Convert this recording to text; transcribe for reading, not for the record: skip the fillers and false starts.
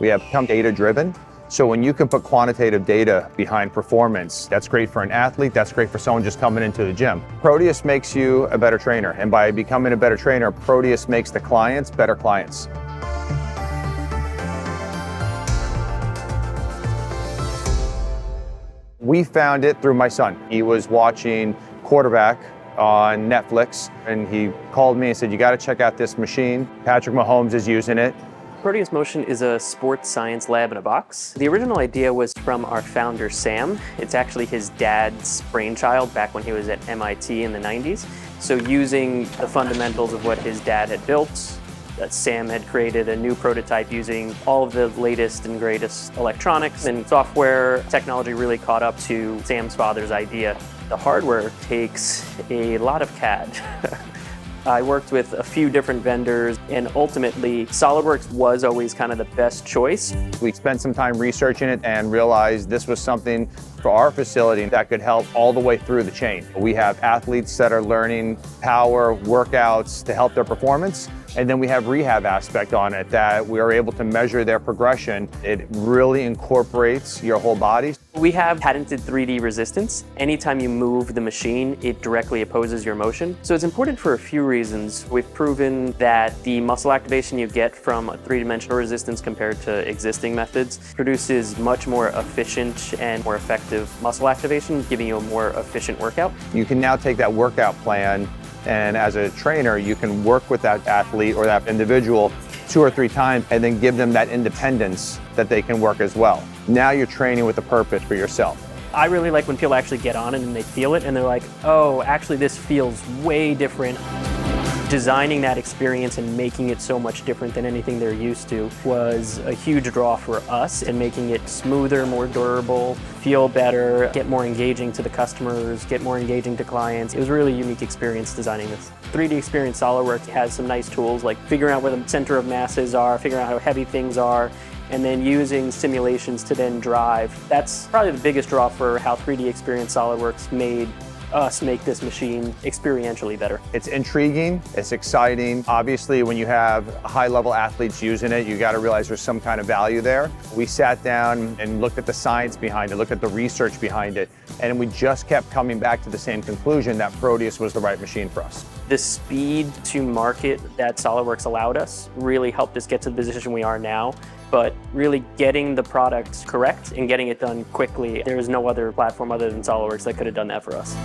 We have become data-driven. So when you can put quantitative data behind performance, that's great for an athlete, that's great for someone just coming into the gym. Proteus makes you a better trainer, and by becoming a better trainer, Proteus makes the clients better clients. We found it through my son. He was watching Quarterback on Netflix, and he called me and said, "You got to check out this machine. Patrick Mahomes is using it." Proteus Motion is a sports science lab in a box. The original idea was from our founder, Sam. It's actually his dad's brainchild back when he was at MIT in the 90s. So using the fundamentals of what his dad had built, Sam had created a new prototype using all of the latest and greatest electronics, and software technology really caught up to Sam's father's idea. The hardware takes a lot of CAD. I worked with a few different vendors, and ultimately Solidworks was always kind of the best choice. We spent some time researching it and realized this was something for our facility that could help all the way through the chain. We have athletes that are learning power workouts to help their performance, and then we have rehab aspect on it that we are able to measure their progression. It really incorporates your whole body. We have patented 3D resistance. Anytime you move the machine, it directly opposes your motion. So it's important for a few reasons. We've proven that the muscle activation you get from a three-dimensional resistance compared to existing methods produces much more efficient and more effective muscle activation, giving you a more efficient workout. You can now take that workout plan, and as a trainer, you can work with that athlete or that individual 2 or 3 times and then give them that independence that they can work as well. Now you're training with a purpose for yourself. I really like when people actually get on it and they feel it and they're like, oh, actually this feels way different. Designing that experience and making it so much different than anything they're used to was a huge draw for us, and making it smoother, more durable, feel better, get more engaging to the customers, get more engaging to clients. It was a really unique experience designing this. 3D Experience Solidworks has some nice tools like figuring out where the center of masses are, figuring out how heavy things are, and then using simulations to then drive. That's probably the biggest draw for how 3D Experience Solidworks made us make this machine experientially better. It's intriguing, it's exciting. Obviously, when you have high-level athletes using it, you got to realize there's some kind of value there. We sat down and looked at the science behind it, looked at the research behind it, and we just kept coming back to the same conclusion that Proteus was the right machine for us. The speed to market that SolidWorks allowed us really helped us get to the position we are now. But really getting the product correct and getting it done quickly, there is no other platform other than SolidWorks that could have done that for us.